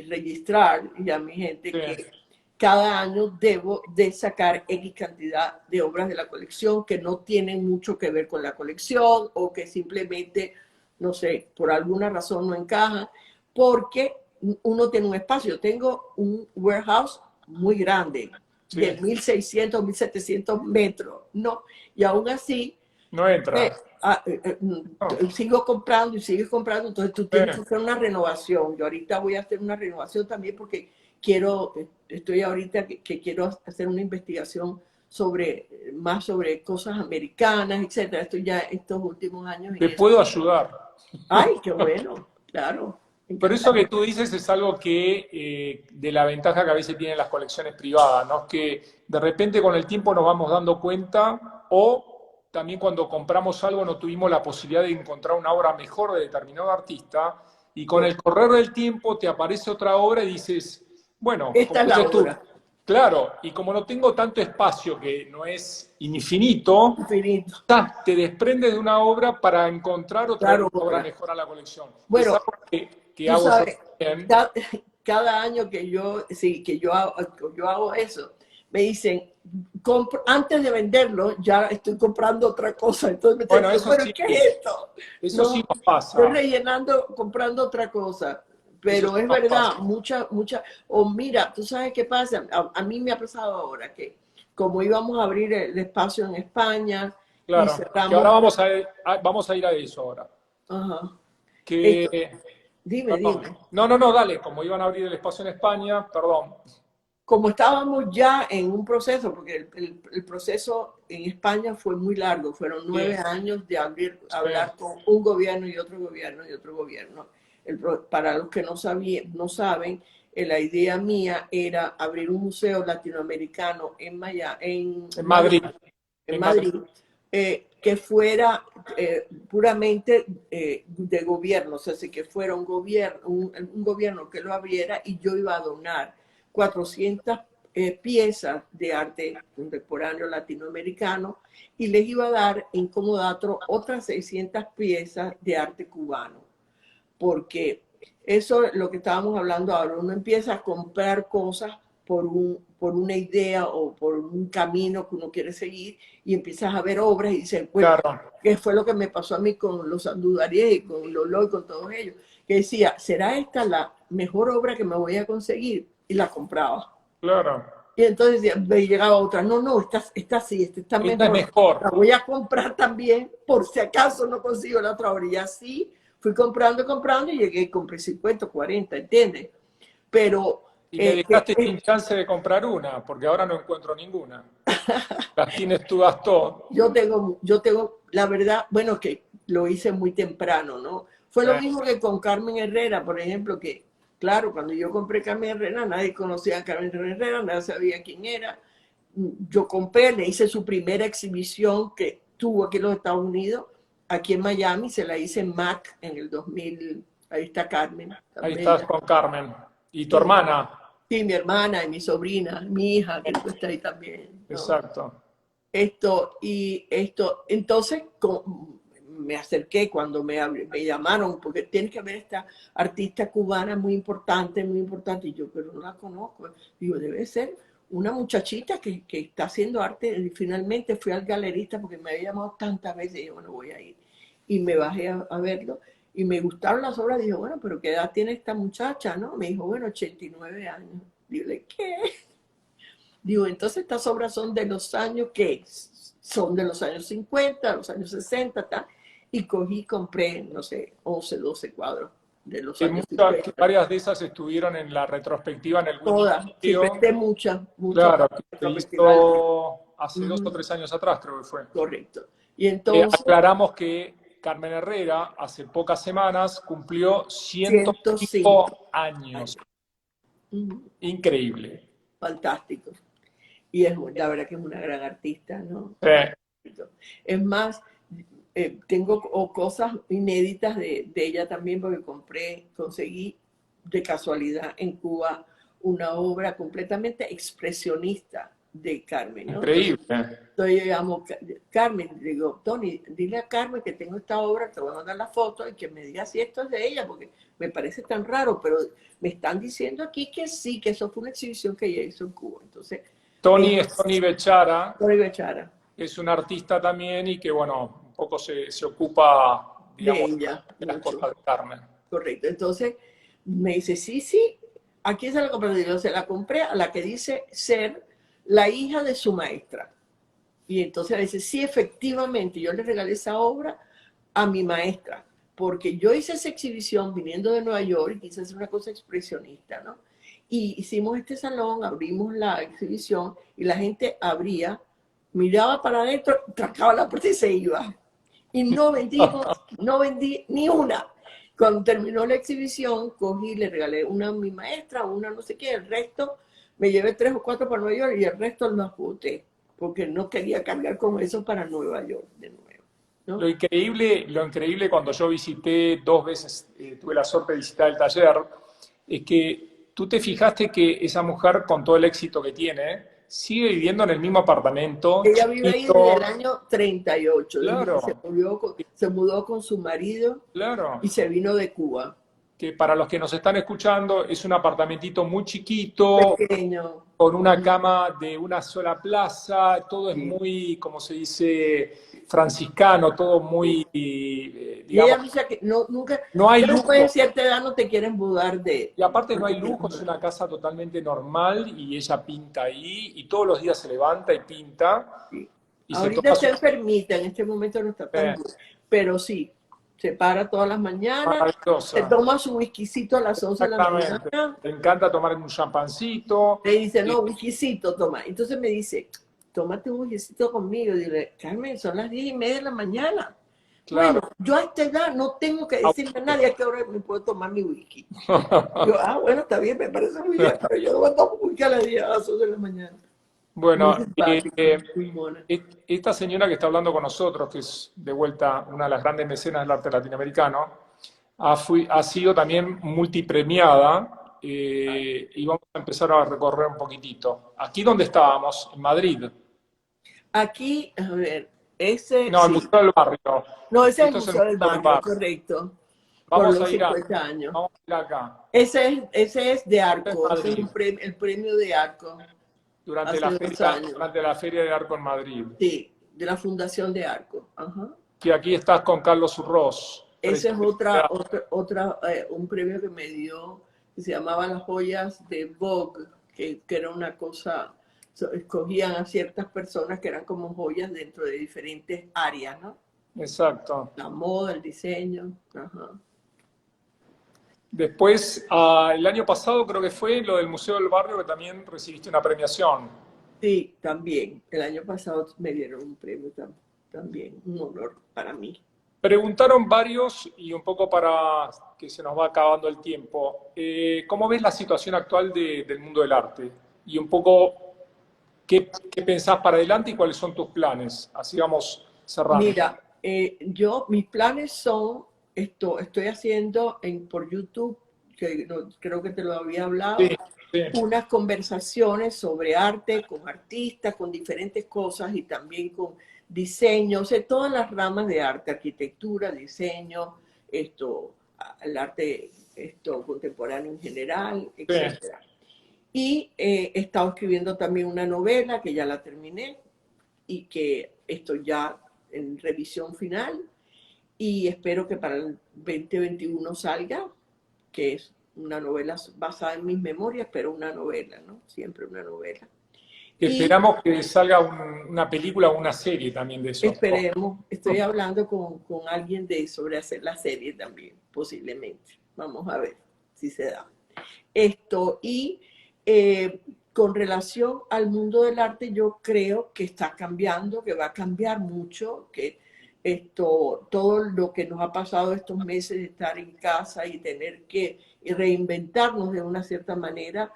registrar y a mi gente sí. que cada año debo de sacar X cantidad de obras de la colección que no tienen mucho que ver con la colección o que simplemente, no sé, por alguna razón no encajan, porque uno tiene un espacio. Tengo un warehouse muy grande, de Sí, 1.600, 1.700 metros, ¿no? Y aún así, no entra. No, sigo comprando y sigues comprando, entonces tú tienes que sí. hacer una renovación. Yo ahorita voy a hacer una renovación también porque estoy ahorita que quiero hacer una investigación más sobre cosas americanas, etcétera. Estoy ya estos últimos años en Te eso. puedo ayudar. Ay, qué bueno, claro, Pero eso que encantado. tú dices es algo que, de la ventaja que a veces tienen las colecciones privadas, ¿no? Es que de repente con el tiempo nos vamos dando cuenta o también cuando compramos algo no tuvimos la posibilidad de encontrar una obra mejor de determinado artista y con el correr del tiempo te aparece otra obra y dices, bueno, como Esta es la dices tú, obra, claro, y como no tengo tanto espacio que no es infinito, infinito, te desprendes de una obra para encontrar otra claro, obra obra. mejor a la colección. Es Bueno, algo que tú hago yo sabes, también. cada, cada año que yo hago eso, me dicen, antes de venderlo, ya estoy comprando otra cosa. Entonces me Bueno, dicen, pero ¿qué es esto? eso sí No, nos estoy pasa. rellenando, comprando otra cosa. Eso pero es es más verdad, fácil. o mira, tú sabes qué pasa, a mí me ha pasado ahora que como íbamos a abrir el espacio en España y Claro, que ahora cerramos, vamos a ir a eso ahora. ajá, esto, Que, dime, perdón, dime. no, dale, como iban a abrir el espacio en España, perdón. Como estábamos ya en un proceso, porque el proceso en España fue muy largo, fueron Sí, 9 años de sí, hablar con un gobierno y otro gobierno y otro gobierno. Para los que no saben, la idea mía era abrir un museo latinoamericano en en Madrid, En en Madrid. Madrid, que fuera puramente de gobierno, o sea, que fuera un gobierno que lo abriera y yo iba a donar 400 piezas de arte contemporáneo latinoamericano y les iba a dar en comodato otras 600 piezas de arte cubano, porque eso es lo que estábamos hablando ahora, uno empieza a comprar cosas por una idea o por un camino que uno quiere seguir y empiezas a ver obras y dices, bueno, Claro, ¿qué fue lo que me pasó a mí con los Sandudaries y con Lolo y con todos ellos? Que decía, ¿será esta la mejor obra que me voy a conseguir? Y la compraba. claro. Y entonces me llegaba otra, no, esta sí, esta está Esta es mejor, mejor. la voy a comprar también por si acaso no consigo la otra hora. Y así fui comprando y llegué y compré 50, 40, ¿entiendes? Pero Y me dejaste sin chance de comprar una, porque ahora no encuentro ninguna. Las tienes todas todas. la verdad, bueno, que lo hice muy temprano, ¿no? Fue lo mismo que con Carmen Herrera, por ejemplo, que, claro, cuando yo compré Carmen Herrera, nadie conocía a Carmen Herrera, nadie sabía quién era. Yo compré, le hice su primera exhibición que tuvo aquí en los Estados Unidos, aquí en Miami, se la hice en MAC en el 2000, ahí está Carmen, tan Ahí estás bella. con Carmen. Y tu Sí, hermana. sí, mi hermana y mi sobrina, mi hija, que está ahí también, ¿no? Exacto. Entonces me acerqué cuando me llamaron, porque tiene que haber esta artista cubana muy importante, y yo, pero no la conozco. Digo, debe ser una muchachita que está haciendo arte, y finalmente fui al galerista porque me había llamado tantas veces, y yo, bueno, voy a ir. Y me bajé a verlo, y me gustaron las obras, dije, bueno, pero ¿qué edad tiene esta muchacha, no? Me dijo, bueno, 89 años. Dile, ¿qué? Digo, entonces estas obras son de los años que son de los años 50, los años 60, tal, y cogí y compré, no sé, 11, 12 cuadros de los años Que 50. varias de esas estuvieron en la retrospectiva en el Winnie Todas, sí, Museum. presté muchas Claro, para que nuestro se festival. hizo hace dos o Ujú, tres años atrás, creo que fue. correcto. Y entonces, Aclaramos que Carmen Herrera hace pocas semanas cumplió 105 105 años. años. Ujú, Increíble. fantástico. Y la verdad que es una gran artista, ¿no? Sí. Es más, tengo cosas inéditas de ella también porque conseguí de casualidad en Cuba una obra completamente expresionista de Carmen, ¿no? Increíble. Entonces yo llamo Carmen, digo, Tony, dile a Carmen que tengo esta obra, te voy a mandar la foto y que me diga si esto es de ella, porque me parece tan raro, pero me están diciendo aquí que sí, que eso fue una exhibición que ella hizo en Cuba. Entonces, Tony ella, es Tony Bechara, Tony Bechara, es un artista también y que, bueno, un poco se ocupa, de digamos, ella, de las mucho. cosas de Carmen. Correcto. Entonces me dice, sí, aquí se la compré. Yo se la compré a la que dice ser la hija de su maestra. Y entonces dice, sí, efectivamente, yo le regalé esa obra a mi maestra, porque yo hice esa exhibición viniendo de Nueva York y quise hacer una cosa expresionista, ¿no? Y hicimos este salón, abrimos la exhibición y la gente abría, miraba para adentro, trancaba la puerta y se iba y no vendí ni una. Cuando terminó la exhibición, cogí, le regalé una a mi maestra, una no sé qué, el resto me llevé 3 o 4 para Nueva York y el resto los boté, porque no quería cargar con eso para Nueva York de nuevo, ¿no? Lo increíble cuando yo visité 2 veces, tuve la suerte de visitar el taller, es que tú te fijaste que esa mujer, con todo el éxito que tiene, sigue viviendo en el mismo apartamento, Ella vive ahí desde el chiquito. año 38, desde que Claro, se mudó con su marido claro. y se vino de Cuba. Que para los que nos están escuchando es un apartamentito muy chiquito, Pequeño. con una cama de una sola plaza, todo es Sí, muy, como se dice, franciscano, todo muy, Y ella digamos, me dice que no, nunca, no hay ya después de lujo. cierta edad no te quieren mudar de... Y aparte no hay lujo, es una casa totalmente normal y ella pinta ahí y todos los días se levanta y pinta Sí. y se Ahorita toma está su... enfermita, en este momento no está tan bien, pero sí, se para todas las mañanas, se Maravillosa. toma su whiskycito a las 11 de la Exactamente. mañana, Le encanta tomar un champancito. me dice, eh, no, whiskycito toma. Entonces me dice, tómate un whiskycito conmigo. Dile, Carmen, son las 10:30 de la mañana. Bueno, claro. yo a esta edad no tengo que decirle a nadie a qué hora me puedo tomar mi whisky. Yo, bueno, está bien, me parece muy bien, pero yo no voy a tomar whisky a las 10, a las 11 de la mañana. Muy Bueno, simpática, muy mona. esta señora que está hablando con nosotros, que es de vuelta una de las grandes mecenas del arte latinoamericano, ha sido también multipremiada y vamos a empezar a recorrer un poquitito. ¿Aquí dónde estábamos? En Madrid. Aquí, a ver, ese No, el sí. Museo del Barrio. No, ese es el Esto es el Museo del Museo del Barrio, Barrio. correcto, por Vamos los a ir a, 50 años. vamos a ir acá. Ese es de Este es Arco, ese es Madrid. el premio de Arco, hace 2 años. Durante la Feria de Arco en Madrid. Sí, de la Fundación de Arco. Ajá. Y aquí estás con Carlos Urroz, Ese es presidente de un premio que me dio, que se llamaba Las Joyas de Vogue, que era una cosa, escogían a ciertas personas que eran como joyas dentro de diferentes áreas, ¿no? Exacto. La moda, el diseño, ajá. Después, el año pasado creo que fue lo del Museo del Barrio, que también recibiste una premiación. Sí, también. El año pasado me dieron un premio también, un honor para mí. Preguntaron varios, y un poco para que se nos va acabando el tiempo, ¿cómo ves la situación actual del mundo del arte? Y un poco, ¿qué pensás para adelante y cuáles son tus planes? Así vamos cerrando. Mira, mis planes son, estoy haciendo por YouTube, que creo que te lo había Sí, hablado, sí. unas conversaciones sobre arte con artistas, con diferentes cosas y también con diseño, o sea, todas las ramas de arte, arquitectura, diseño, el arte contemporáneo en general, Sí. etcétera. Y he estado escribiendo también una novela que ya la terminé y que estoy ya en revisión final y espero que para el 2021 salga, que es una novela basada en mis memorias, pero una novela, ¿no? Siempre una novela. Y Esperamos que salga una película o una serie también de eso. esperemos, estoy hablando con alguien sobre hacer la serie también, posiblemente. Vamos a ver si se da. Con relación al mundo del arte, yo creo que está cambiando, que va a cambiar mucho, que todo lo que nos ha pasado estos meses de estar en casa y tener que reinventarnos de una cierta manera,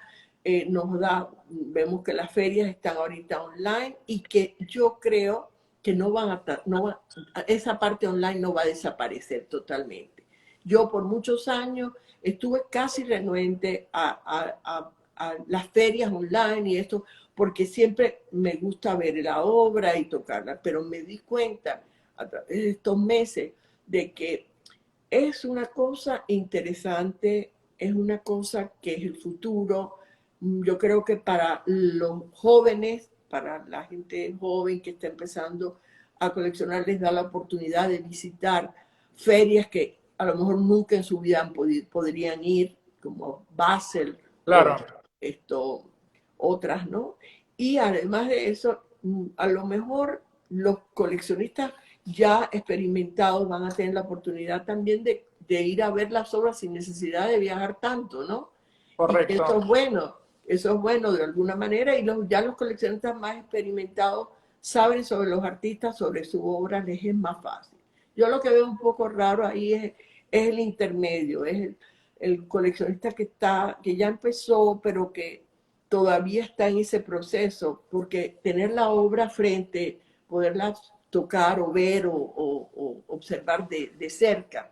vemos que las ferias están ahorita online y que yo creo que esa parte online no va a desaparecer totalmente. Yo por muchos años estuve casi renuente a las ferias online y esto, porque siempre me gusta ver la obra y tocarla, pero me di cuenta a través de estos meses de que es una cosa interesante, es una cosa que es el futuro. Yo creo que para los jóvenes, para la gente joven que está empezando a coleccionar, les da la oportunidad de visitar ferias que a lo mejor nunca en su vida podrían ir, como Basel Claro. o otras, ¿no? Y además de eso, a lo mejor los coleccionistas ya experimentados van a tener la oportunidad también de ir a ver las obras sin necesidad de viajar tanto, ¿no? Correcto. Y eso es bueno de alguna manera, y ya los coleccionistas más experimentados saben sobre los artistas, sobre su obra, les es más fácil. Yo lo que veo un poco raro ahí es el intermedio, es el coleccionista que ya empezó, pero que todavía está en ese proceso, porque tener la obra frente, poderla tocar o ver o observar de cerca,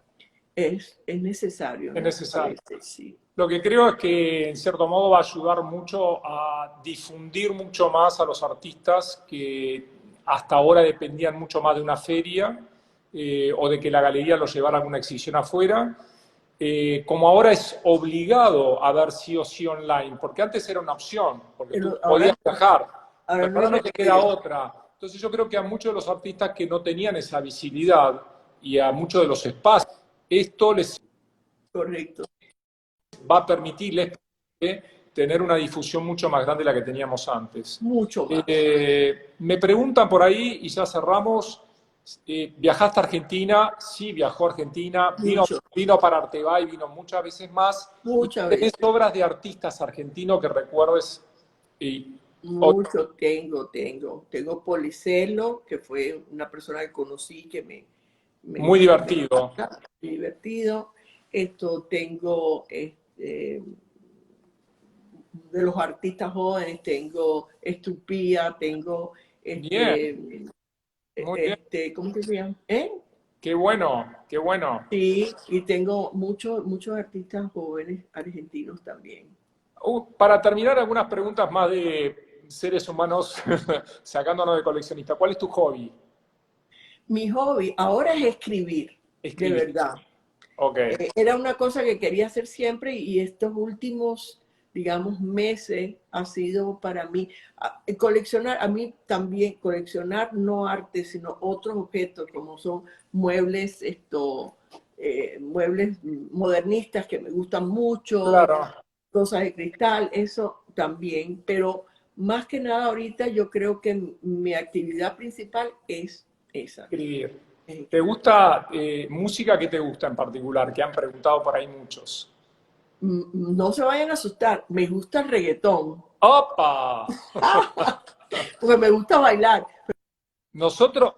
es necesario, ¿no? Es necesario. Sí. Lo que creo es que en cierto modo va a ayudar mucho a difundir mucho más a los artistas que hasta ahora dependían mucho más de una feria o de que la galería los llevara a alguna exhibición afuera. Como ahora es obligado a dar sí o sí online, porque antes era una opción, porque tú podías viajar, pero ahora no te queda otra. Entonces yo creo que a muchos de los artistas que no tenían esa visibilidad y a muchos de los espacios. Esto les Correcto. va a permitirles tener una difusión mucho más grande de la que teníamos antes. Mucho más. Me preguntan por ahí, y ya cerramos, ¿viajaste a Argentina? Sí, viajó a Argentina, Mucho. vino para Artebay, vino muchas veces más. Muchas ¿Tenés veces. obras de artistas argentinos que recuerdes? Mucho tengo. Tengo Policelo, que fue una persona que conocí que me Muy divertido. muy divertido. Tengo de los artistas jóvenes, tengo Estupía, tengo Bien, muy bien. ¿cómo que se llama? Qué bueno, qué bueno. Sí, y tengo muchos artistas jóvenes argentinos también. Para terminar, algunas preguntas más de seres humanos, sacándonos de coleccionista. ¿Cuál es tu hobby? Mi hobby ahora es escribir, de Escribir. verdad. Ok. Era una cosa que quería hacer siempre y estos últimos, digamos, meses ha sido para mí coleccionar, a mí también coleccionar no arte, sino otros objetos como son muebles, muebles modernistas que me gustan mucho, Claro. cosas de cristal, eso también, pero más que nada ahorita yo creo que mi actividad principal es esa. Escribir. ¿Te gusta música? ¿Qué te gusta en particular? Que han preguntado por ahí muchos. No se vayan a asustar, me gusta el reggaetón, ¡Opa! porque me gusta bailar, Nosotros.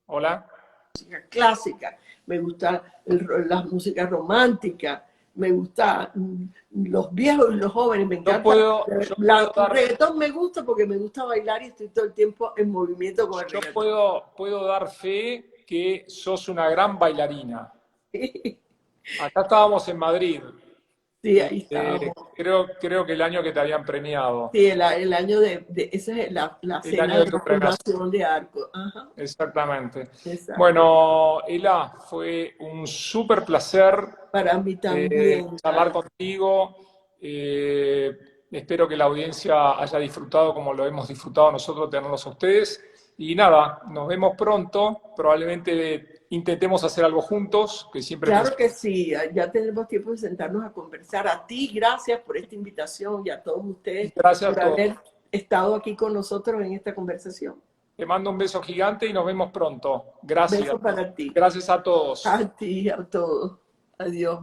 Hola. música clásica, me gusta la música romántica, me gusta los viejos y los jóvenes, me encanta. Yo puedo El dar, reggaetón me gusta porque me gusta bailar y estoy todo el tiempo en movimiento con el yo reggaetón. puedo dar fe que sos una gran bailarina. Acá estábamos en Madrid. Sí, ahí estábamos. Creo que el año que te habían premiado. Sí, el año esa es la El cena año de de tu la premiación. Fundación de Arco. Ajá, Exactamente. exacto. Bueno, Ela, fue un súper placer Para mí también. charlar contigo. Espero que la audiencia haya disfrutado como lo hemos disfrutado nosotros tenerlos a ustedes. Y nada, nos vemos pronto. Probablemente intentemos hacer algo juntos, que siempre Claro que sí, ya tenemos tiempo de sentarnos a conversar. A ti, gracias por esta invitación y a todos ustedes gracias a por todos. haber estado aquí con nosotros en esta conversación. Te mando un beso gigante y nos vemos pronto. Gracias. Beso para ti. Gracias a todos. A ti, a todos. Adiós.